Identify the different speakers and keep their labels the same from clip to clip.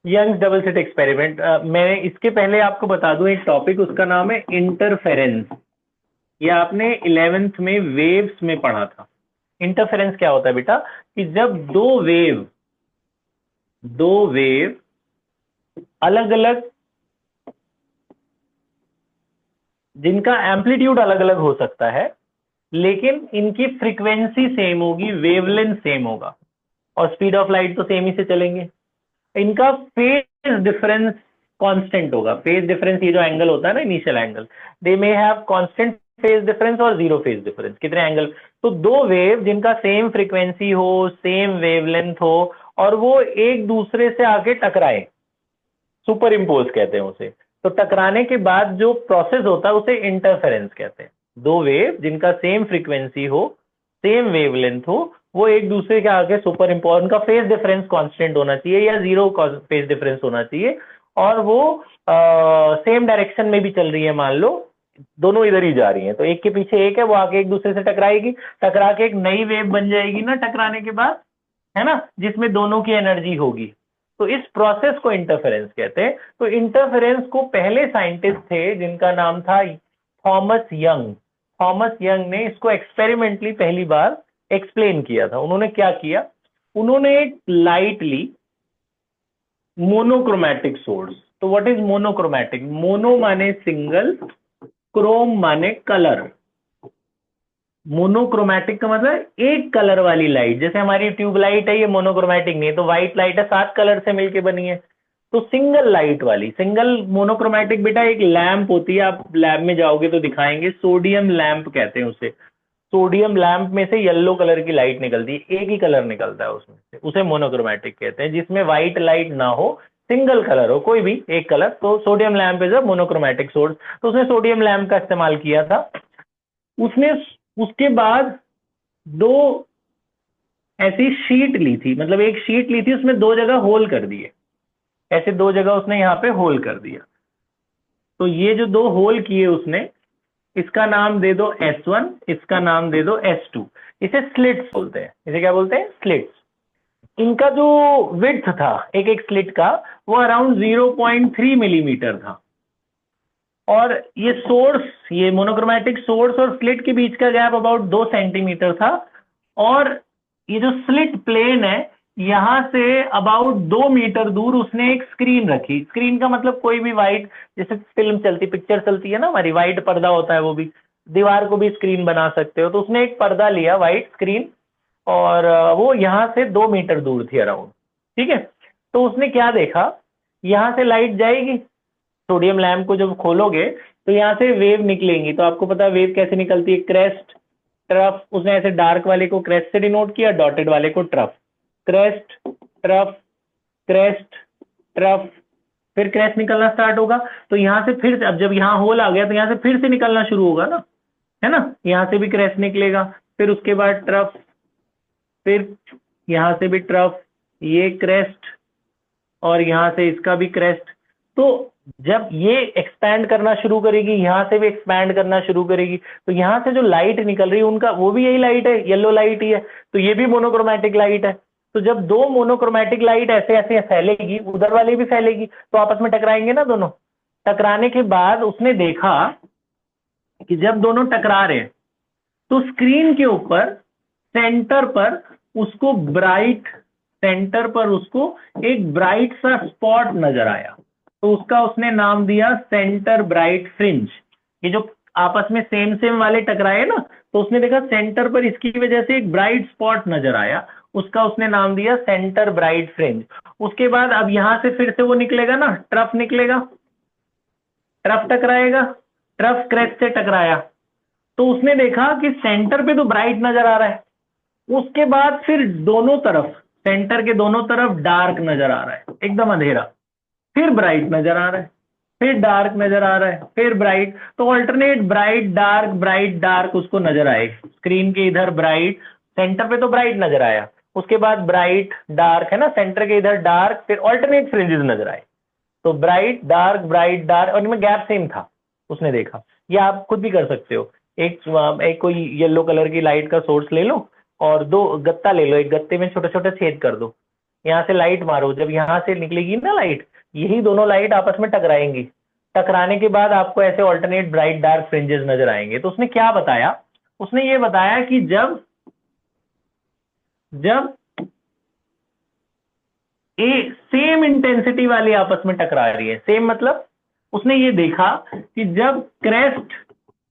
Speaker 1: Young's double slit experiment. मैं इसके पहले आपको बता दूं एक टॉपिक, उसका नाम है इंटरफेरेंस। ये आपने 11th में वेव्स में पढ़ा था। इंटरफेरेंस क्या होता है बेटा, कि जब दो वेव अलग अलग, जिनका एम्पलीट्यूड अलग अलग हो सकता है लेकिन इनकी फ्रीक्वेंसी सेम होगी, वेवलेंथ सेम होगा, और स्पीड ऑफ लाइट तो सेम ही से चलेंगे। इनका फेज डिफरेंस कांस्टेंट होगा। फेज डिफरेंस, ये जो एंगल होता है ना, initial angle, they may have constant phase difference और जीरो फेज डिफरेंस। कितने एंगल? तो दो वेव जिनका सेम फ्रीक्वेंसी हो, सेम वेवलेंथ हो, और वो एक दूसरे से आके टकराए, सुपर इम्पोज कहते हैं उसे। तो टकराने के बाद जो प्रोसेस होता है उसे इंटरफेरेंस कहते हैं। दो वेव जिनका सेम फ्रीक्वेंसी हो, सेम वेवलेंथ हो, वो एक दूसरे के आगे सुपर इम्पोज, उनका फेज डिफरेंस कांस्टेंट होना चाहिए या जीरो फेज डिफरेंस होना चाहिए, और वो सेम डायरेक्शन में भी चल रही है। मान लो दोनों इधर ही जा रही हैं, तो एक के पीछे एक है, वो आके एक दूसरे से टकराएगी, टकरा के एक नई वेव बन जाएगी ना टकराने के बाद, है ना, जिसमें दोनों की एनर्जी होगी। तो इस प्रोसेस को इंटरफेरेंस कहते हैं। तो इंटरफेरेंस को पहले साइंटिस्ट थे जिनका नाम था थॉमस यंग। थॉमस यंग ने इसको एक्सपेरिमेंटली पहली बार एक्सप्लेन किया था। उन्होंने क्या किया, उन्होंने एक लाइट ली, मोनोक्रोमैटिक सोर्स। तो व्हाट इज मोनोक्रोमैटिक? मोनो माने सिंगल, क्रोम माने कलर। मोनोक्रोमैटिक का मतलब एक कलर वाली लाइट। जैसे हमारी ट्यूबलाइट है, ये मोनोक्रोमैटिक नहीं है, तो व्हाइट लाइट है, 7 कलर से मिलके बनी है। तो सिंगल लाइट वाली, सिंगल मोनोक्रोमैटिक बेटा एक लैंप होती है, आप लैब में जाओगे तो दिखाएंगे, सोडियम लैंप कहते हैं उसे। सोडियम लैंप में से येलो कलर की लाइट निकलती है, एक ही कलर निकलता है उसमें से, उसे मोनोक्रोमैटिक कहते हैं। जिसमें व्हाइट लाइट ना हो, सिंगल कलर हो, कोई भी एक कलर, तो sodium lamp is a monochromatic source. तो उसने सोडियम लैंप का इस्तेमाल किया था। उसने उसके बाद दो ऐसी शीट ली थी, मतलब एक शीट ली थी, उसमें दो जगह होल कर दिए, ऐसे दो जगह उसने यहाँ पे होल कर दिया। तो ये जो दो होल किए उसने, इसका नाम दे दो S1, इसका नाम दे दो S2। इसे स्लिट्स बोलते हैं। इसे क्या बोलते हैं? स्लिट्स। इनका जो विड्थ था एक एक स्लिट का, वो अराउंड 0.3 मिलीमीटर था। और ये सोर्स, ये मोनोक्रोमैटिक सोर्स और स्लिट के बीच का गैप अबाउट 2 सेंटीमीटर था। और ये जो स्लिट प्लेन है, यहां से अबाउट 2 मीटर दूर उसने एक स्क्रीन रखी। स्क्रीन का मतलब कोई भी वाइट, जैसे फिल्म चलती, पिक्चर चलती है ना हमारी, वाइट पर्दा होता है, वो भी दीवार को भी स्क्रीन बना सकते हो। तो उसने एक पर्दा लिया, वाइट स्क्रीन, और वो यहां से 2 मीटर दूर थी अराउंड। ठीक है। तो उसने क्या देखा, यहां से लाइट जाएगी, सोडियम लैम्प को जब खोलोगे तो यहाँ से वेव निकलेंगी। तो आपको पता है वेव कैसे निकलती है? Crest, trough. उसने ऐसे डार्क वाले को क्रेस्ट से डिनोट किया, डॉटेड वाले को trough. Crest, trough, crest, trough, फिर क्रेस्ट निकलना स्टार्ट होगा। तो यहाँ से फिर से, अब जब यहाँ होल आ गया तो यहाँ से फिर से निकलना शुरू होगा ना, है ना, यहाँ से भी क्रेस्ट निकलेगा, फिर उसके बाद ट्रफ, फिर यहाँ से भी ट्रफ, ये क्रेस्ट, और यहाँ से इसका भी क्रेस्ट। तो जब ये एक्सपैंड करना शुरू करेगी, यहां से भी एक्सपैंड करना शुरू करेगी, तो यहां से जो लाइट निकल रही है उनका, वो भी यही लाइट है, येलो लाइट ही है, तो ये भी मोनोक्रोमैटिक लाइट है। तो जब दो मोनोक्रोमैटिक लाइट ऐसे ऐसे फैलेगी, उधर वाली भी फैलेगी, तो आपस में टकराएंगे ना दोनों। टकराने के बाद उसने देखा कि जब दोनों टकरा रहे हैं तो स्क्रीन के ऊपर सेंटर पर उसको ब्राइट, सेंटर पर उसको एक ब्राइट सा स्पॉट नजर आया। तो उसका उसने नाम दिया सेंटर ब्राइट फ्रिंज। ये जो आपस में सेम सेम वाले टकराए ना, तो उसने देखा सेंटर पर इसकी वजह से एक ब्राइट स्पॉट नजर आया, उसका उसने नाम दिया सेंटर ब्राइट फ्रिंज। उसके बाद अब यहां से फिर से वो निकलेगा ना, ट्रफ निकलेगा, ट्रफ टकराएगा, ट्रफ क्रेस्ट से टकराया, तो उसने देखा कि सेंटर पे तो ब्राइट नजर आ रहा है, उसके बाद फिर दोनों तरफ, सेंटर के दोनों तरफ डार्क नजर आ रहा है, एकदम अंधेरा, फिर ब्राइट नजर आ रहा है, फिर डार्क नजर आ रहा है, फिर ब्राइट। तो ऑल्टरनेट ब्राइट डार्क उसको नजर आए। स्क्रीन के इधर ब्राइट, सेंटर पे तो ब्राइट नजर आया, उसके बाद ब्राइट डार्क, है ना, सेंटर के इधर डार्क, फिर ऑल्टरनेट फ्रिंजेस नजर आए। तो ब्राइट डार्क, और इनमें गैप सेम था, उसने देखा। ये आप खुद भी कर सकते हो। एक कोई येलो कलर की लाइट का सोर्स ले लो, और दो गत्ता ले लो, एक गत्ते में छोटा छोटा छेद कर दो, यहाँ से लाइट मारो, जब यहाँ से निकलेगी ना लाइट, यही दोनों लाइट आपस में टकराएंगी। टकराने के बाद आपको ऐसे ऑल्टरनेट ब्राइट डार्क फ्रिंजेस नजर आएंगे। तो उसने क्या बताया, उसने ये बताया कि जब जब सेम इंटेंसिटी वाली आपस में टकरा रही है, सेम मतलब उसने ये देखा कि जब क्रेस्ट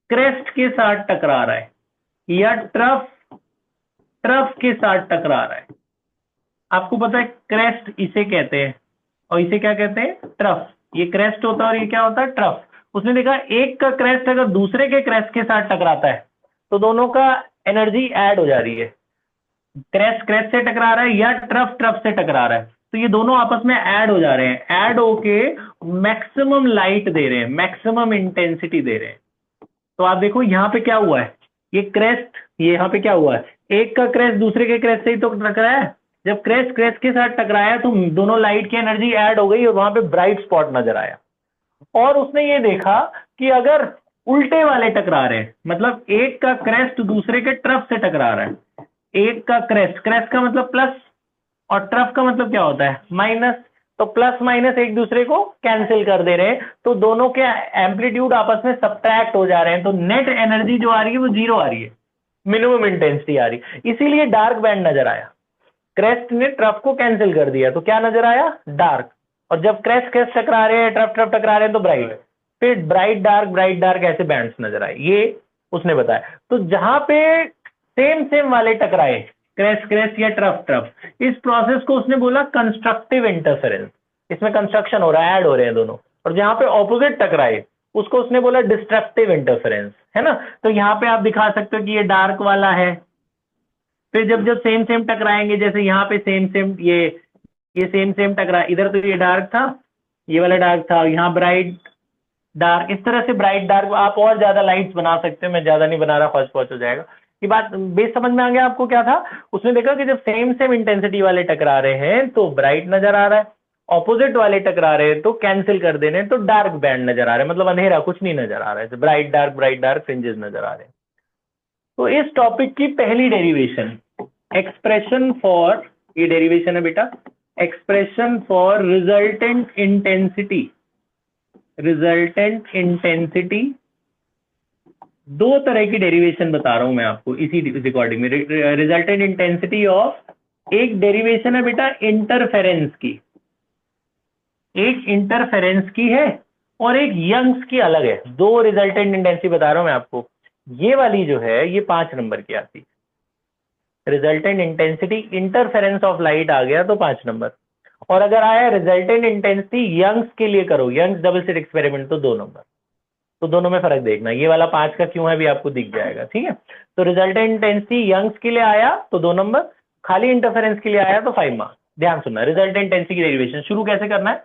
Speaker 1: क्रेस्ट के साथ टकरा रहा है या ट्रफ ट्रफ के साथ टकरा रहा है, आपको पता है क्रेस्ट इसे कहते हैं और इसे क्या कहते हैं, ट्रफ। ये क्रेस्ट होता है और ये क्या होता है, ट्रफ। उसने देखा एक का क्रेस्ट अगर दूसरे के क्रेस्ट के साथ टकराता है तो दोनों का एनर्जी ऐड हो जा रही है। क्रेस्ट क्रेस्ट से टकरा रहा है या ट्रफ ट्रफ से टकरा रहा है, तो ये दोनों आपस में ऐड हो जा रहे हैं, ऐड होके मैक्सिमम लाइट दे रहे हैं, मैक्सिमम इंटेंसिटी दे रहे हैं। तो आप देखो यहाँ पे क्या हुआ है, ये क्रेस्ट, ये यहाँ पे क्या हुआ है, एक का क्रेस्ट दूसरे के क्रेस्ट से ही तो टकराया है। जब क्रेस्ट क्रेस्ट के साथ टकराया तो दोनों लाइट की एनर्जी ऐड हो गई और वहां पे ब्राइट स्पॉट नजर आया। और उसने ये देखा कि अगर उल्टे वाले टकरा रहे हैं, मतलब एक का क्रेस्ट दूसरे के ट्रफ से टकरा रहा है, एक का क्रेस्ट, क्रेस्ट का मतलब प्लस और ट्रफ का मतलब क्या होता है, माइनस, तो प्लस माइनस एक दूसरे को कैंसिल कर दे रहे हैं, तो दोनों के एम्पलीट्यूड आपस में सब्ट्रैक्ट हो जा रहे हैं, तो नेट एनर्जी जो आ रही है वो जीरो आ रही है, मिनिमम इंटेंसिटी आ रही है। इसीलिए डार्क बैंड नजर आया। क्रेस्ट ने ट्रफ को कैंसिल कर दिया तो क्या नजर आया, डार्क। और जब क्रेस्ट क्रेस्ट टकरा रहे हैं, ट्रफ ट्रफ टकरा रहे हैं तो ब्राइट, फिर ब्राइट डार्क ऐसे बैंड्स नजर आए, ये उसने बताया। तो जहां पे सेम सेम वाले टकराए, क्रेस्ट क्रेस्ट या ट्रफ ट्रफ, इस प्रोसेस को उसने बोला कंस्ट्रक्टिव इंटरफेरेंस। इसमें कंस्ट्रक्शन हो रहा है, ऐड हो रहे हैं दोनों। और जहां पे ऑपोजिट टकराए उसको उसने बोला डिस्ट्रक्टिव इंटरफेरेंस, है ना। तो यहाँ पे आप दिखा सकते हो कि ये डार्क वाला है, फिर जब जब सेम सेम टकराएंगे, जैसे यहाँ पे सेम सेम ये सेम सेम टकरा, इधर तो ये डार्क था, ये वाला डार्क था, यहाँ ब्राइट डार्क, इस तरह से ब्राइट डार्क। आप और ज्यादा लाइट्स बना सकते हो, मैं ज्यादा नहीं बना रहा, फर्स्ट पहुंच हो जाएगा। ये बात बेस समझ में आ गया आपको क्या था। उसने देखा कि जब सेम सेम इंटेंसिटी वाले टकरा रहे हैं तो ब्राइट नजर आ रहा है, ऑपोजिट वाले टकरा रहे हैं तो कैंसिल कर देने तो डार्क बैंड नजर आ रहा है, मतलब अंधेरा, कुछ नहीं नजर आ रहा है, ब्राइट डार्क फ्रिंजेस नजर आ रहे हैं। तो इस टॉपिक की पहली डेरिवेशन, एक्सप्रेशन फॉर, ये डेरिवेशन है बेटा, expression for resultant intensity. Resultant intensity, दो तरह की डेरिवेशन बता रहा हूं मैं आपको इसी रिकॉर्डिंग में। रिजल्टेंट इंटेंसिटी ऑफ, एक डेरिवेशन है बेटा इंटरफेरेंस की, एक इंटरफेरेंस की है और एक यंग्स की अलग है। दो रिजल्टेंट इंटेंसिटी बता रहा हूं मैं आपको। ये वाली जो है ये 5 नंबर की आती है, resultant intensity interference of light आ गया तो 5 नंबर। और अगर आया रिजल्टेंट इंटेंसिटी यंग्स के लिए करो, यंग्स डबल स्लिट एक्सपेरिमेंट, तो 2 नंबर। तो दोनों में फर्क देखना, ये वाला 5 का क्यों है भी आपको दिख जाएगा, ठीक है। तो रिजल्टेंट इंटेंसिटी यंग्स के लिए आया तो 2 नंबर, खाली इंटरफेरेंस के लिए आया तो 5 मार्क्स। ध्यान सुनना, रिजल्टेंट इंटेंसिटी की डेरिवेशन शुरू कैसे करना है,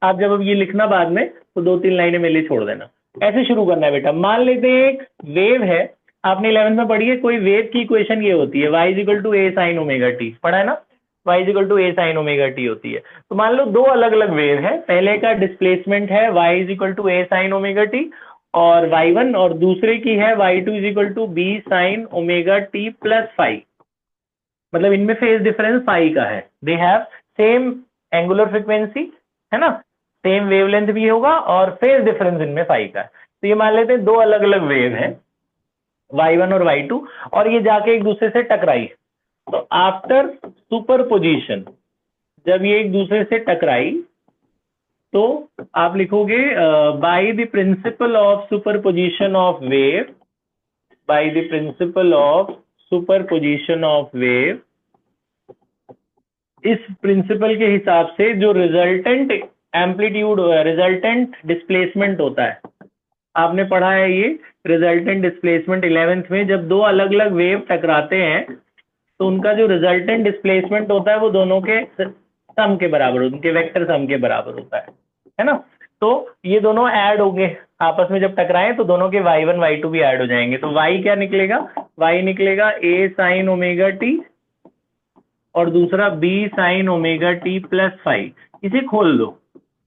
Speaker 1: आप जब अब ये लिखना बाद में तो 2-3 लाइनें मेरे लिए छोड़ देना। ऐसे शुरू करना है बेटा। मान लेते हैं एक वेव है, आपने 11th में पढ़ी है, कोई वेव की इक्वेशन ये होती है y = a sin omega t, पढ़ा है ना, y = a sin omega t होती है। तो मान लो दो अलग अलग वेव है, पहले का डिस्प्लेसमेंट है y = a sin omega t और y1, और दूसरे की है y2 = b sin omega t plus phi, मतलब इनमें फेज डिफरेंस फाई का है। They have same angular frequency, है ना, सेम वेवलेंथ भी होगा और फेज डिफरेंस इनमें फाई का है। तो ये मान लेते हैं दो अलग अलग वेव है y1 और y2, और ये जाके एक दूसरे से टकराई। तो आफ्टर सुपरपोजिशन, जब ये एक दूसरे से टकराई तो आप लिखोगे by the principle of superposition of wave, by the principle of superposition of wave, इस प्रिंसिपल के हिसाब से जो रिजल्टेंट एम्पलीट्यूड, रिजल्टेंट डिस्प्लेसमेंट होता है, आपने पढ़ा है ये रिजल्टेंट डिस्प्लेसमेंट 11th में, जब दो अलग अलग वेव टकराते हैं तो उनका जो रिजल्टेंट डिस्प्लेसमेंट होता है वो दोनों के सम के बराबर, उनके वेक्टर सम के बराबर होता है ना। तो ये दोनों ऐड होंगे आपस में, जब टकराएं तो दोनों के y1 y2 भी ऐड हो जाएंगे। तो y क्या निकलेगा, y निकलेगा a sin ओमेगा t और दूसरा b sin omega t plus phi. इसे खोल दो,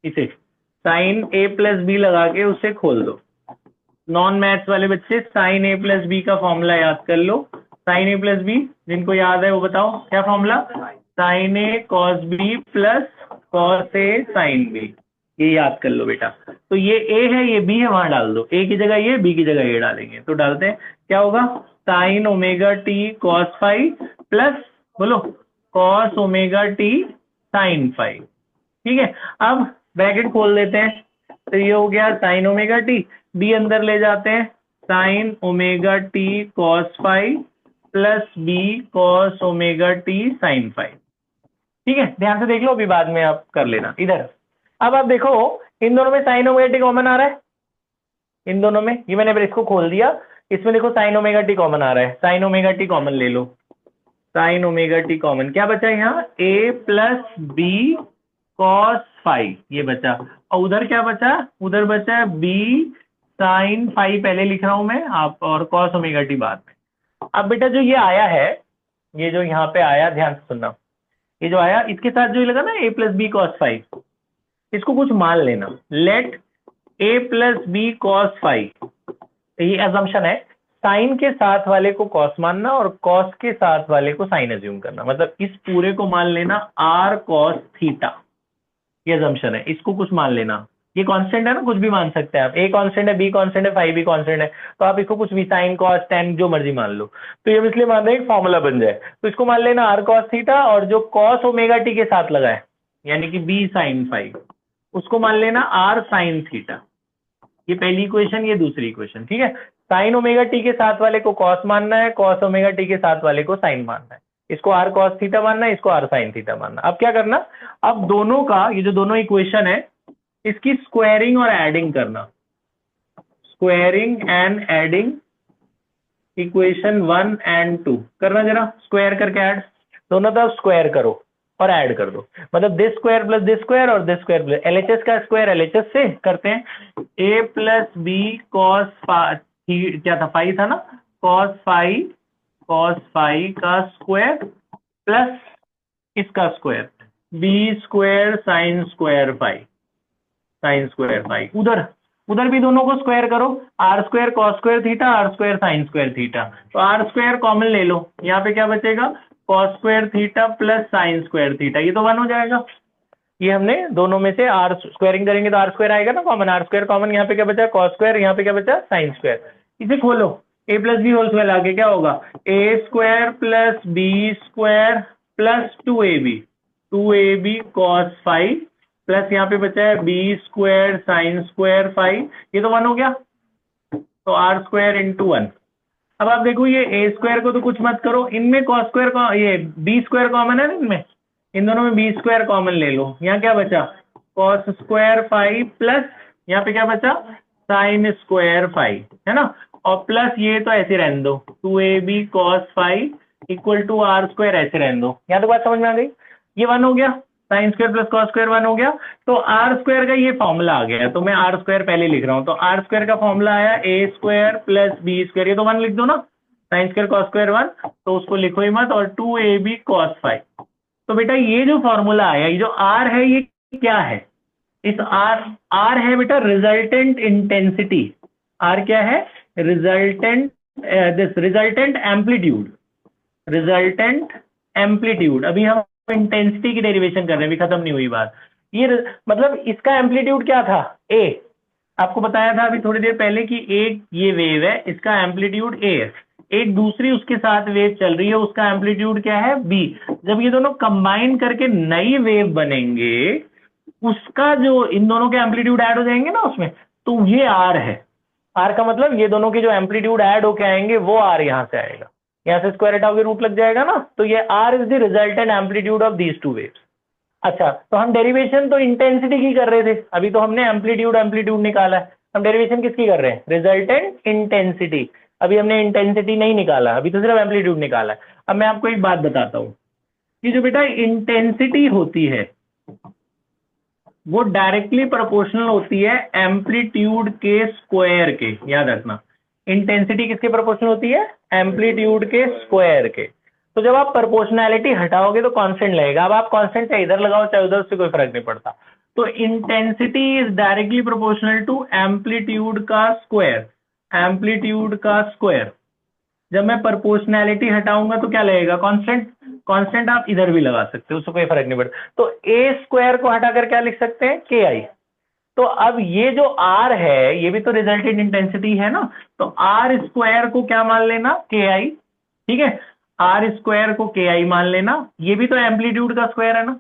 Speaker 1: इसे साइन a प्लस बी लगा के उसे खोल दो। नॉन मैथ्स वाले बच्चे साइन a प्लस बी का फॉर्मूला याद कर लो। साइन a प्लस बी जिनको याद है वो बताओ क्या formula, sign A cos B plus cos A sine B, ये याद कर लो बेटा। तो ये ए है, ये बी है, वहां डाल दो, ए की जगह ये, बी की जगह ये डालेंगे, तो डालते हैं, क्या होगा, sine omega T cos five plus, बोलो, cos omega T sine five. ठीक है, अब ब्रैकेट खोल देते हैं, तो ये हो गया साइन ओमेगा टी, बी अंदर ले जाते हैं, sine omega T cos five plus b cos omega T sine five. ठीक है, ध्यान से देख लो, अभी बाद में आप कर लेना इधर। अब आप देखो, इन दोनों में साइन ओमेगा टी कॉमन आ रहा है, इन दोनों में, ये मैंने इसको खोल दिया, इसमें देखो साइन ओमेगा टी कॉमन आ रहा है, साइन ओमेगा टी कॉमन ले लो, साइन ओमेगा टी कॉमन, क्या बचा यहाँ, ए प्लस बी कॉस फाइव, ये बचा, और उधर क्या बचा, उधर बचा है बी साइन फाइव, पहले लिख रहा हूं मैं आप, और कॉस ओमेगा टी बाद में। अब बेटा जो ये आया है, ये जो यहाँ पे आया, ध्यान से सुनना, ये जो आया इसके साथ जो लगा ना ए प्लस बी कॉस फाइव, इसको कुछ मान लेना, लेट ए प्लस बी कॉस फाइव, ये अजम्पशन है, साइन के साथ वाले को कॉस मानना और कॉस के साथ वाले को साइन अज्यूम करना, मतलब इस पूरे को मान लेना आर कॉस थीटा, ये अजम्पशन है, इसको कुछ मान लेना, ये कांस्टेंट है ना, कुछ भी मान सकते हैं आप, ए कांस्टेंट है, बी कांस्टेंट है, फाइव भी कांस्टेंट है, तो आप इसको कुछ भी साइन कॉस टेन जो मर्जी मान लो, तो ये इसलिए मान रहे हैं फॉर्मूला बन जाए, तो इसको मान लेना आर कॉस थीटा, और जो कॉस ओमेगा टी के साथ लगा है यानी कि बी साइन फाइव, उसको मान लेना आर साइन थीटा, ये पहली इक्वेशन, ये दूसरी इक्वेशन। ठीक है, साइन ओमेगा टी के साथ वाले को कॉस मानना है, कॉस ओमेगा टी के साथ वाले को साइन मानना है, इसको आर कॉस थीटा मानना है, इसको आर साइन थीटा मानना। अब क्या करना, अब दोनों का, ये जो दोनों इक्वेशन है, इसकी स्क्वायरिंग और एडिंग करना, squaring and adding equation 1 and 2 करना, जरा स्क्वायर करके ऐड, दोनों तरफ स्क्वायर करो और ऐड कर दो, मतलब this square plus this square और दिस स्क्वायर प्लस एलएचएस का स्क्वायर एलएचएस से करते हैं, ए प्लस बी कॉस क्या था, फाइव था ना, कॉस फाइव का स्क्वायर प्लस इसका square, b square sine square phi, उधर भी दोनों को स्क्वायर करो, r square cos square theta, r square sine square theta, तो आर स्क्वायर कॉमन ले लो, यहाँ पे क्या बचेगा, cos square theta plus sine square theta, ये तो 1 हो जाएगा, ये हमने दोनों में से आर स्क्वायरिंग करेंगे तो आर स्क्वायर आएगा ना कॉमन, आर स्क्वायर कॉमन, यहाँ पे क्या बचा, कॉस स्क्वायर, यहाँ पे क्या बचा, साइन स्क्वायर, इसे खोलो, A plus B whole square आगे क्या होगा, A square plus B square plus 2ab cos five plus यहाँ पे बचा है B square sine square five, ये तो 1 हो गया, तो आर स्क्वायर इंटू 1। अब आप देखो, ये ए स्क्वायर को तो कुछ मत करो, इनमें कॉस स्क्वायर का ये बी स्क्वायर कॉमन है ना, इनमें, इन दोनों में बी स्क्वायर कॉमन ले लो, यहाँ क्या बचा, कॉस स्क्वायर फाइव प्लस यहाँ पे क्या बचा, साइन स्क्वायर फाइव, है ना, और प्लस ये तो ऐसे रहने दो, 2ab cos phi equal to r square, ऐसे रहने दो, यहाँ तो बात समझ में आ गई, ये 1 हो गया, sine square plus cos square 1 हो गया, तो आर स्क्वायर का ये फॉर्मूला आ गया, तो मैं आर स्क्वायर पहले लिख रहा हूं, तो आर स्क्वायर का फॉर्मूला आया ए स्क्वायर प्लस बी स्क्वायर, ये तो 1 लिख दो ना, साइन स्क्वायर कॉस स्क्वायर 1, तो उसको लिखो ही मत, और 2ab कॉस फाइव। तो बेटा ये जो फॉर्मूला आया, ये जो आर है, ये क्या है, इस आर है बेटा रिजल्टेंट इंटेंसिटी, आर क्या है, रिजल्टेंट एम्पलीट्यूड, अभी हम इंटेंसिटी की डेरिवेशन कर रहे हैं, अभी खत्म नहीं हुई बात, ये मतलब इसका एम्पलीट्यूड क्या था, ए, आपको बताया था अभी थोड़ी देर पहले कि एक ये वेव है, इसका एम्पलीट्यूड ए है, एक दूसरी उसके साथ वेव चल रही है, उसका एम्पलीट्यूड क्या है, बी, जब ये दोनों कंबाइन करके नई वेव बनेंगे, उसका जो इन दोनों के एम्पलीट्यूड ऐड हो जाएंगे ना उसमें, तो ये आर है, आर का मतलब ये दोनों के जो एम्पलीट्यूड ऐड होके आएंगे वो आर यहाँ से आएगा, यहाँ से स्क्वायर हटाओगे रूट लग जाएगा ना, तो ये r is the resultant amplitude of these two waves. अच्छा, तो हम डेरिवेशन तो इंटेंसिटी की कर रहे थे, अभी तो हमने एम्पलीट्यूड निकाला है, हम डेरिवेशन किसकी कर रहे हैं, रिजल्टेंट इंटेंसिटी, अभी हमने इंटेंसिटी नहीं निकाला, अभी तो सिर्फ एम्पलीट्यूड निकाला है। अब मैं आपको एक बात बताता हूँ कि जो बेटा इंटेंसिटी होती है वो डायरेक्टली प्रोपोर्शनल होती है एम्पलीट्यूड के स्क्वायर के, याद रखना, इंटेंसिटी किसके प्रोपोर्शनल होती है, एम्पलीट्यूड के स्क्वायर के। तो जब आप प्रोपोर्शनैलिटी हटाओगे तो कांस्टेंट लगेगा, अब आप कांस्टेंट चाहे इधर लगाओ चाहे उधर, उससे कोई फर्क नहीं पड़ता, तो intensity is directly proportional to amplitude का स्क्वायर, एम्पलीट्यूड का स्क्वायर। जब मैं प्रोपोर्शनैलिटी हटाऊंगा तो क्या लगेगा, कांस्टेंट, कांस्टेंट आप इधर भी लगा सकते हो, उससे कोई फर्क नहीं पड़ता। तो ए स्क्वायर को हटाकर क्या लिख सकते हैं, के आई। तो अब ये जो आर है ये भी तो रिजल्टेंट इंटेंसिटी है ना, तो आर स्क्वायर को क्या मान लेना, के आई। ठीक है, आर स्क्वायर को के आई मान लेना, ये भी तो एम्पलीट्यूड का स्क्वायर है ना,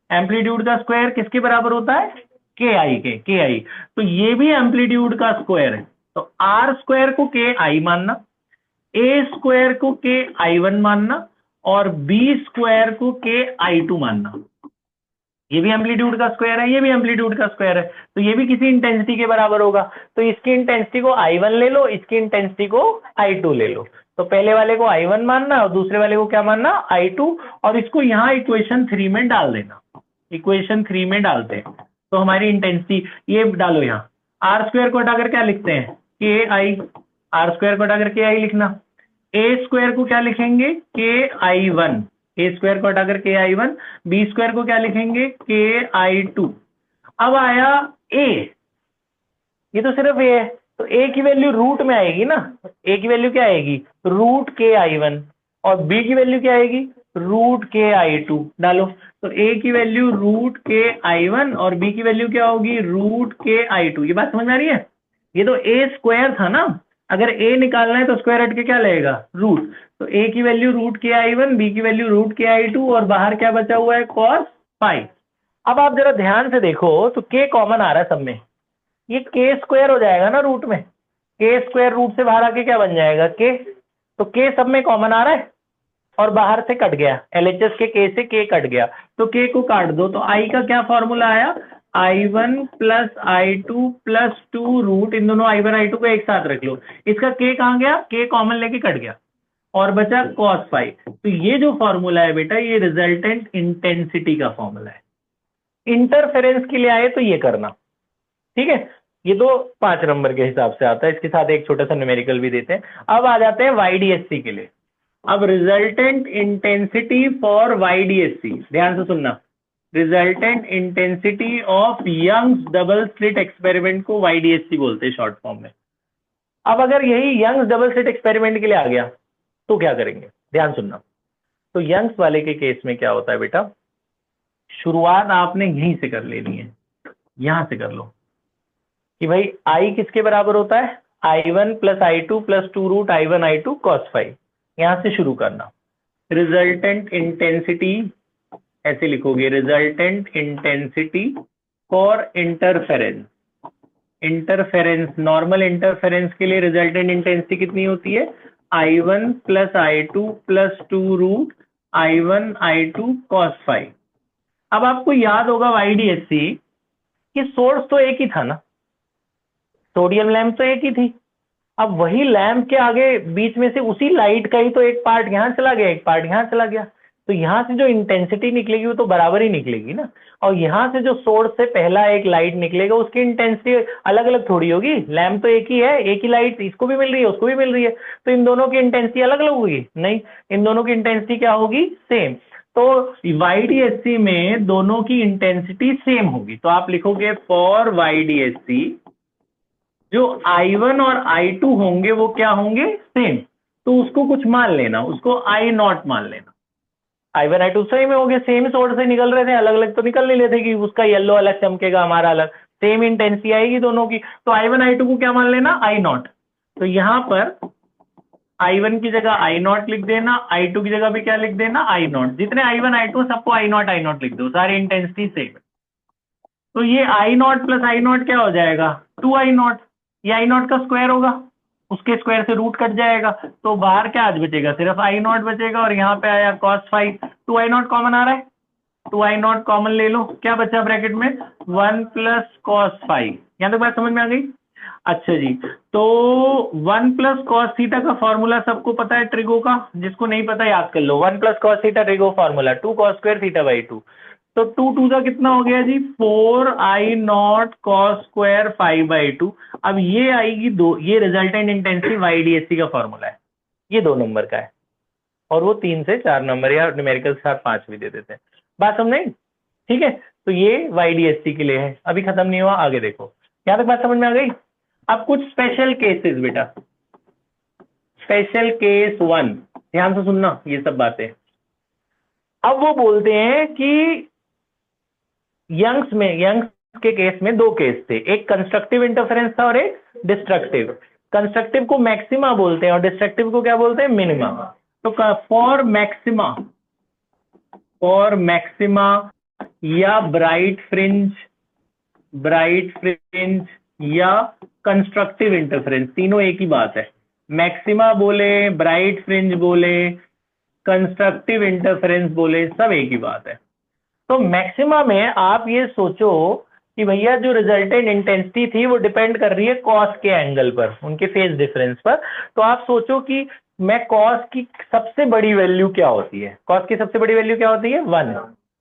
Speaker 1: एम्पलीट्यूड का स्क्वायर किसके बराबर होता है, के आई के, के आई। तो ये भी एम्पलीट्यूड का स्क्वायर है, तो आर स्क्वायर को के आई मानना, ए स्क्वायर को के आई वन मानना, और बी स्क्वायर को के आई टू मानना। ये भी एम्पलीट्यूड का स्क्वायर है, ये भी एम्पलीट्यूड का स्क्वायर है, तो ये भी किसी इंटेंसिटी के बराबर होगा। तो इसकी इंटेंसिटी को I1 ले लो, इसकी इंटेंसिटी को I2 ले लो। तो पहले वाले को I1 मानना और दूसरे वाले को क्या मानना, I2, और इसको यहां इक्वेशन 3 में डाल देना। इक्वेशन 3 में डालते हैं तो हमारी इंटेंसिटी ये डालो यहाँ, आर स्क्वायर को हटाकर क्या लिखते हैं, के आई। आर स्क्वायर को हटाकर के आई लिखना, ए स्क्वायर को क्या लिखेंगे, के आई वन, ए स्क्वायर को हटाकर के आई वन, बी स्क्वायर को क्या लिखेंगे, के आई टू। अब आया ए, ये तो सिर्फ ए है, तो ए की वैल्यू रूट में आएगी ना, ए की वैल्यू क्या आएगी, रूट के आई वन, और बी की वैल्यू क्या आएगी, रूट के आई टू। डालो, तो ए की वैल्यू रूट के आई वन और बी की वैल्यू क्या होगी, रूट के आई टू। ये बात समझ में आ रही है, ये तो ए स्क्वायर था ना, अगर ए निकालना है तो स्क्वायर हट के क्या लगेगा, रूट। तो ए की वैल्यू रूट के आई वन, बी की वैल्यू रूट के आई टू, और बाहर क्या बचा हुआ है, कॉस फाइव। अब आप जरा ध्यान से देखो तो के कॉमन आ रहा है सब में, ये के स्क्वायर हो जाएगा ना रूट में, के स्क्वायर रूट से बाहर आके क्या बन जाएगा, के। तो के सब में कॉमन आ रहा है और बाहर से कट गया, एलएचएस के के से के कट गया, तो के को काट दो। तो आई का क्या फॉर्मूला आया, I1 plus I2 plus 2 root, इन दोनों I1 I2 को एक साथ रख लो, इसका के कहां गया, के कॉमन लेके कट गया और बचा cos फाइव। तो ये जो फॉर्मूला है बेटा, ये रिजल्टेंट इंटेंसिटी का फॉर्मूला है। इंटरफेरेंस के लिए आए तो ये करना, ठीक है। ये तो 5 नंबर के हिसाब से आता है, इसके साथ एक छोटा सा न्यूमेरिकल भी देते हैं। अब आ जाते हैं YDSC के लिए। अब रिजल्टेंट इंटेंसिटी फॉर YDSC, ध्यान से सुनना, resultant intensity of Young's double slit experiment को YDSC बोलते हैं शॉर्ट फॉर्म में। अब अगर यही यंग्स डबल स्लिट एक्सपेरिमेंट के लिए आ गया तो क्या करेंगे, ध्यान सुनना। तो यंग्स वाले के केस में क्या होता है बेटा, शुरुआत आपने यहीं से कर लेनी है, यहां से कर लो कि भाई आई किसके बराबर होता है, I1 plus I2 plus 2 root I1 I2 cos phi, यहां से शुरू करना। रिजल्टेंट इंटेंसिटी ऐसे लिखोगे, resultant intensity for interference. Interference, normal interference के लिए रिजल्टेंट इंटेंसिटी कितनी होती है, I1 plus I2 plus 2 root I1 I2 cos phi. अब आपको याद होगा YDSC कि सोर्स तो एक ही था ना, सोडियम लैंप तो एक ही थी। अब वही लैंप के आगे बीच में से उसी लाइट का ही तो एक पार्ट यहां चला गया, एक पार्ट यहां चला गया, तो यहां से जो इंटेंसिटी निकलेगी वो तो बराबर ही निकलेगी ना। और यहां से जो सोर्स से पहला एक लाइट निकलेगा उसकी इंटेंसिटी अलग अलग थोड़ी होगी, लैंप तो एक ही है, एक ही लाइट इसको भी मिल रही है उसको भी मिल रही है, तो इन दोनों की इंटेंसिटी अलग अलग होगी, नहीं, इन दोनों की इंटेंसिटी क्या होगी, सेम। तो YDSC में दोनों की इंटेंसिटी सेम होगी, तो आप लिखोगे फॉर YDSC जो I1 और I2 होंगे वो क्या होंगे, सेम। तो उसको कुछ मान लेना, उसको I0 मान लेना। I1 I2 सही में हो गया, सेम सोर्स से निकल रहे थे, अलग अलग तो निकल नहीं लेते कि उसका येलो अलग चमकेगा हमारा अलग, सेम इंटेंसिटी आएगी दोनों की। तो I1 I2 को क्या मान लेना, I0। तो यहां पर I1 की जगह I0 लिख देना, I2 की जगह भी क्या लिख देना, I0। जितने I1 I2 सबको I0 लिख दो, सारी इंटेंसिटी सेम। तो ये I0 प्लस I0 क्या हो जाएगा, 2I0। ये I0 का स्क्वायर होगा, उसके स्क्वायर से रूट कट जाएगा, तो बाहर क्या आज बचेगा, सिर्फ I0 बचेगा, और यहाँ पे आया cos फाइव। 2I0 कॉमन आ रहा है, 2I0 कॉमन ले लो, क्या बचा ब्रैकेट में, 1 प्लस cos फाइव। यहाँ तक बात समझ में आ गई। अच्छा जी, तो 1 प्लस कॉस थीटा का फॉर्मूला सबको पता है ट्रिगो का, जिसको नहीं पता याद कर लो, 1 plus cos theta trigo formula 2 cos square theta by 2। तो 2 2 का कितना हो गया जी, 4I0 cos स्क्वायर 5/2। अब ये आएगी दो, ये रिजल्टेंट इंटेंसिटी YDSC का फॉर्मूला है, ये 2 नंबर का है, और वो 3 से 4 नंबर या न्यूमेरिकल के साथ 5 भी दे देते हैं। बात समझ नहीं, ठीक है। तो ये YDSC के लिए है, अभी खत्म नहीं हुआ, आगे देखो, यहाँ तक बात समझ में आ गई। अब कुछ स्पेशल केसेस बेटा, स्पेशल केस 1, ध्यान से सुनना ये सब बातें। अब वो बोलते हैं कि यंग्स के केस में दो केस थे, एक कंस्ट्रक्टिव इंटरफेरेंस था और एक डिस्ट्रक्टिव। कंस्ट्रक्टिव को मैक्सिमा बोलते हैं और डिस्ट्रक्टिव को क्या बोलते हैं, मिनिमा। तो फॉर मैक्सिमा या ब्राइट फ्रिंज या कंस्ट्रक्टिव इंटरफेरेंस, तीनों एक ही बात है। मैक्सिमा बोले, ब्राइट फ्रिंज बोले, कंस्ट्रक्टिव इंटरफेरेंस बोले, सब एक ही बात है। तो मैक्सिमा में आप ये सोचो कि भैया जो रिजल्टेंट इंटेंसिटी थी वो डिपेंड कर रही है कॉस के एंगल पर, उनके फेज डिफरेंस पर। तो आप सोचो कि मैं कॉस की सबसे बड़ी वैल्यू क्या होती है, कॉस की सबसे बड़ी वैल्यू क्या होती है 1,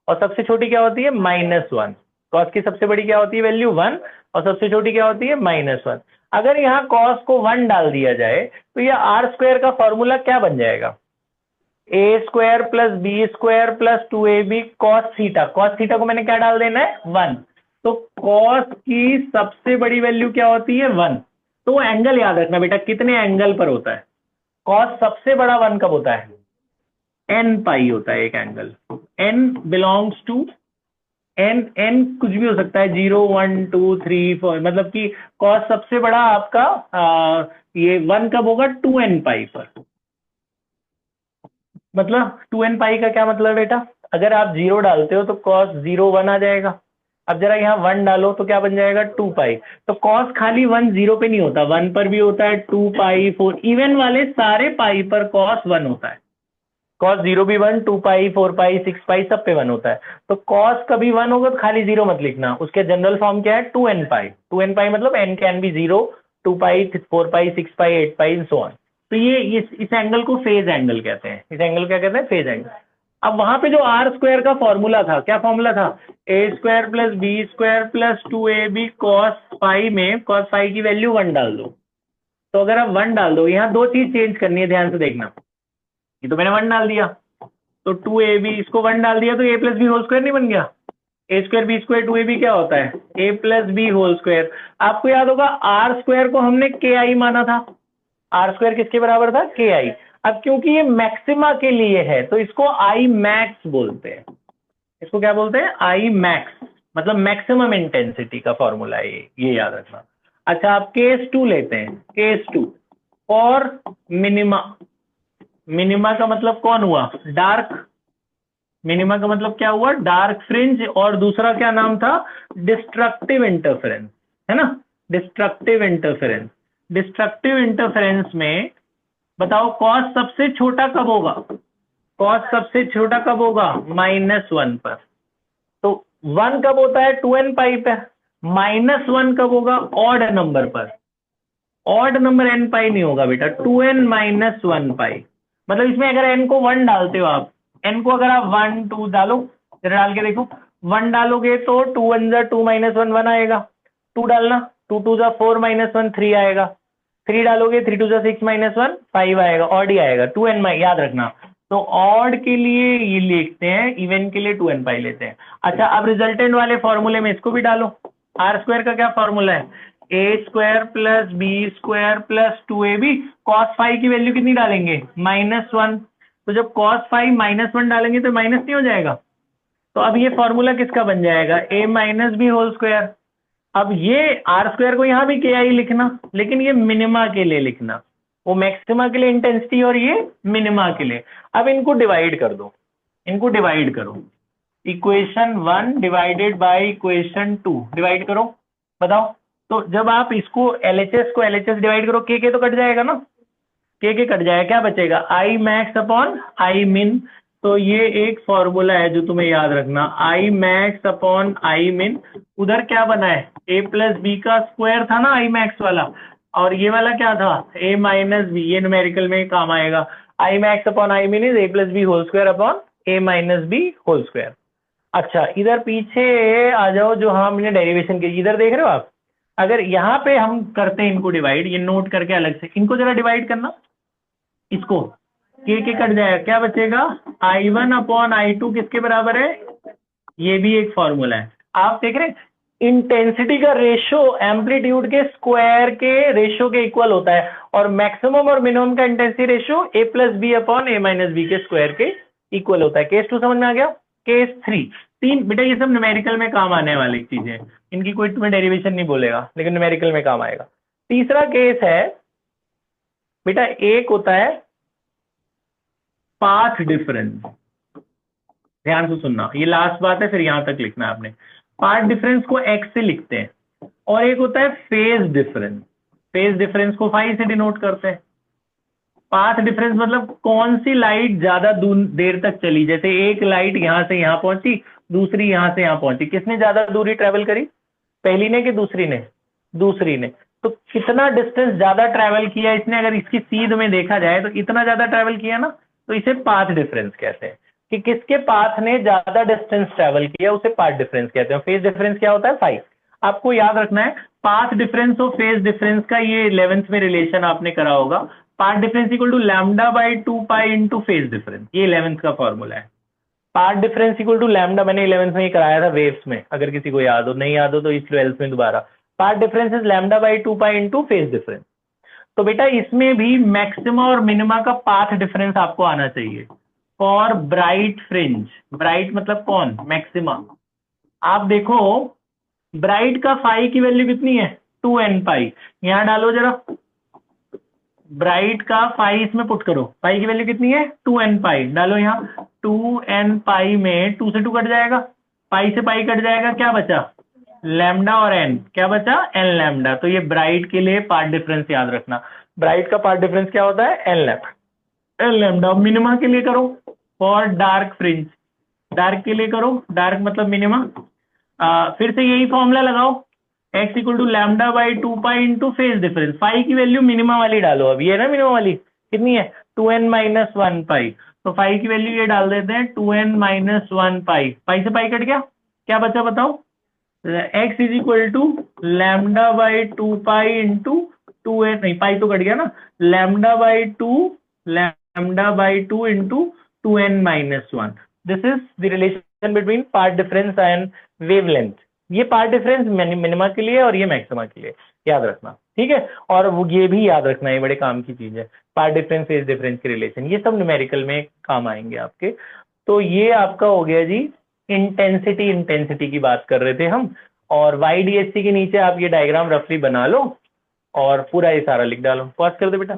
Speaker 1: और सबसे छोटी क्या होती है -1। कॉस की सबसे बड़ी क्या होती है वैल्यू 1 और सबसे छोटी क्या होती है -1। अगर यहाँ कॉस को 1 डाल दिया जाए तो यह आर स्क्वायर का फॉर्मूला क्या बन जाएगा, A square plus B square plus 2ab cos theta. Cos theta को मैंने क्या डाल देना है 1। तो कॉस की सबसे बड़ी वैल्यू क्या होती है 1। तो वो एंगल याद रखना बेटा, कितने एंगल पर होता है कॉस सबसे बड़ा 1 कब होता है, n पाई होता है एक angle. n belongs to n कुछ भी हो सकता है, 0 1 2 3 4, मतलब कि कॉस सबसे बड़ा आपका ये 1 कब होगा 2n पाई पर। मतलब 2n पाई का क्या मतलब बेटा, अगर आप 0 डालते हो तो cos 0 1 आ जाएगा। अब जरा यहाँ 1 डालो तो क्या बन जाएगा 2 पाई। तो cos खाली 1 0 पे नहीं होता, 1 पर भी होता है, 2 पाई 4, इवन वाले सारे पाई पर cos 1 होता है। cos 0 भी 1, 2 पाई 4 पाई 6 पाई सब पे 1 होता है। तो cos कभी 1 होगा तो खाली 0 मत लिखना, उसके जनरल फॉर्म क्या है 2n पाई। 2n पाई मतलब n can be 0, 2 pi 4 pi 6 pi 8 pi so on. तो ये इस एंगल को फेज एंगल कहते हैं, इस एंगल क्या कहते हैं फेज एंगल। अब वहां पे जो आर स्क्वायर का फॉर्मूला था, क्या फॉर्मूला था, A square plus B square plus 2ab cos pi में कॉस पाई की वैल्यू 1 डाल दो। तो अगर आप 1 डाल दो, यहाँ दो चीज चेंज करनी है, ध्यान से देखना। ये तो मैंने 1 डाल दिया, तो 2ab इसको 1 डाल दिया तो ए प्लस बी होल स्क्वायर नहीं बन गया, ए स्क्वायर बी स्क्वायर 2ab क्या होता है ए प्लस बी होल स्क्वायर। आपको याद होगा आर स्क्वायर को हमने के आई माना था, आर स्क्वायर किसके बराबर था के आई। अब क्योंकि ये मैक्सिमा के लिए है तो इसको आई मैक्स बोलते हैं, इसको क्या बोलते हैं आई मैक्स, मतलब मैक्सिमम इंटेंसिटी का फॉर्मूला है ये याद रखना। अच्छा आप केस 2 लेते हैं, केस 2 और मिनिमा। मिनिमा का मतलब कौन हुआ डार्क, मिनिमा का मतलब क्या हुआ डार्क फ्रिंज, और दूसरा क्या नाम था डिस्ट्रक्टिव इंटरफेरेंस, है ना। डिस्ट्रक्टिव इंटरफेरेंस, डिस्ट्रक्टिव इंटरफेरेंस में बताओ कॉस सबसे छोटा कब होगा, कॉस सबसे छोटा कब होगा -1 पर। तो 1 कब होता है 2n पाई पर, -1 कब होगा ऑड नंबर पर, ऑड नंबर n पाई नहीं होगा बेटा 2n - 1 पाई। मतलब इसमें अगर n को 1 डालते हो आप, n को अगर आप 1 2 डालो, जरा डाल के देखो, 1 डालोगे तो 2 1 जा 2 -1 1 आएगा, 2 डालना 2 2 जा 4 -1 3 आएगा, 3 डालोगे 3 2 जा 6 -1 5 आएगा, ऑड ही आएगा 2n याद रखना। तो ऑड के लिए ये लिखते हैं, इवन के लिए 2n पाई लेते हैं। अच्छा अब रिजल्टेंट वाले फॉर्मूले में इसको भी डालो, आर स्क्वायर का क्या फॉर्मूला है A square plus B square plus 2ab cos five की वैल्यू कितनी डालेंगे -1। तो जब कॉस फाइव -1 डालेंगे तो माइनस नहीं हो जाएगा, तो अब ये फॉर्मूला किसका बन जाएगा a minus b whole square. अब ये आर स्क्वायर को यहां भी के आई लिखना, लेकिन ये मिनिमा के लिए लिखना, वो मैक्सिमा के लिए इंटेंसिटी और ये मिनिमा के लिए। अब इनको डिवाइड कर दो, इनको डिवाइड करो, equation 1 divided by equation 2 divide करो, बताओ। तो जब आप इसको LHS को LHS डिवाइड करो के तो कट जाएगा ना, के कट जाएगा, क्या बचेगा आई मैक्स अपॉन आई मिन। तो ये एक फॉर्मूला है जो तुम्हें याद रखना, आई मैक्स अपॉन आई मिन। उधर क्या बना है ए प्लस बी का स्क्वायर था ना आई मैक्स वाला, और ये वाला क्या था ए माइनस बी, ये न्यूमेरिकल में काम आएगा। I max upon I min is a plus B whole square upon a minus b whole square. अच्छा इधर पीछे आ जाओ, जो हमने डेरिवेशन की इधर देख रहे हो आप, अगर यहाँ पे हम करते हैं इनको डिवाइड, ये नोट करके अलग से इनको जरा डिवाइड करना, इसको के कट जाएगा, क्या बचेगा I1 अपॉन I2 किसके बराबर है, ये भी एक फॉर्मूला है। आप देख रहे हैं इंटेंसिटी का रेशो एम्पलीट्यूड के स्क्वायर के रेशो के इक्वल होता है, और मैक्सिमम और मिनिमम का intensity ratio a plus b upon a minus b के स्क्वायर के इक्वल होता है। केस 2 समझ में आ गया। केस 3, तीन बेटा ये सब न्यूमेरिकल में काम आने वाली चीजें, इनकी कोई तुम्हें डेरिवेशन नहीं बोलेगा लेकिन न्यूमेरिकल में काम आएगा। तीसरा केस है बेटा, एक होता है पाथ डिफरेंस। ध्यान से सुनना, ये लास्ट बात है, फिर यहां तक लिखना है आपने। पाथ डिफरेंस को एक्स से लिखते हैं, और एक होता है फेज डिफरेंस। फेज डिफरेंस को फाई से डिनोट करते हैं। पाथ डिफरेंस मतलब कौन सी लाइट ज्यादा देर तक चली, जैसे एक लाइट यहां से यहां पहुंची, दूसरी यहां से यहां पहुंची, किसने ज्यादा दूरी ट्रेवल करी, पहली ने कि दूसरी ने? दूसरी ने। तो कितना डिस्टेंस ज्यादा ट्रेवल किया इसने, अगर इसकी सीध में देखा जाए तो इतना ज्यादा ट्रेवल किया ना, तो इसे पाथ डिफरेंस कहते हैं कि किसके पाथ ने ज्यादा डिस्टेंस ट्रेवल किया, उसे पाथ डिफरेंस कहते हैं। फेज डिफरेंस क्या होता है, फाइव। आपको याद रखना है पाथ डिफरेंस और फेज डिफरेंस का, ये 11th में रिलेशन आपने करा होगा। Path difference equal to lambda by 2 pi into phase difference, ये 11th का फॉर्मूला है। Path difference equal to lambda, मैंने 11th में ही कराया था वेव्स में, अगर किसी को याद हो, नहीं याद हो तो इस 12th में दोबारा। Path difference is lambda by 2 pi into phase difference. तो बेटा इसमें भी मैक्सिमा और मिनिमा का पाथ डिफरेंस आपको आना चाहिए फॉर ब्राइट फ्रिंज। ब्राइट मतलब कौन, मैक्सिमा। आप देखो ब्राइट का फाई की वैल्यू कितनी है, 2n पाई। यहां डालो जरा, ब्राइट का फाई इसमें पुट करो, फाई की वैल्यू कितनी है, 2n पाई। डालो यहाँ 2n पाई में 2 से 2 कट जाएगा, पाई से पाई कट जाएगा, क्या बचा, लैम्डा, और n क्या बचा, n लैम्डा। तो ये ब्राइट के लिए पार्ट डिफरेंस याद रखना, ब्राइट का पार्ट डिफरेंस क्या होता है, n lambda. n lambda. Minima के लिए करो फॉर डार्क फ्रिंज, डार्क के लिए करो, डार्क मतलब मिनिमा। फिर से यही फॉर्मूला लगाओ, x equal to lambda by 2 pi into phase difference. Phi की वैल्यू मिनिमा वाली डालो, अब ये ना मिनिमा वाली कितनी है, 2n माइनस 1 पाई। तो फाई की वैल्यू ये डाल देते हैं 2n माइनस 1 पाई, पाई से पाई कट गया, क्या बचा बताओ, x is equal to lambda by 2 pi into 2n, नहीं पाई तो कट गया ना, lambda by 2 into 2n minus 1। This is the relation between part difference and wavelength. ये पार्ट डिफरेंस मिनिमा के लिए और ये मैक्सिमा के लिए, याद रखना, ठीक है। और वो ये भी याद रखना, ये बड़े काम की चीज है, पार्ट डिफरेंस फेज डिफरेंस के रिलेशन, ये सब न्यूमेरिकल में काम आएंगे आपके। तो ये आपका हो गया जी इंटेंसिटी की बात कर रहे थे हम। और YDSC के नीचे आप ये डायग्राम रफली बना लो और पूरा ये सारा लिख डालो। पॉज कर दो बेटा।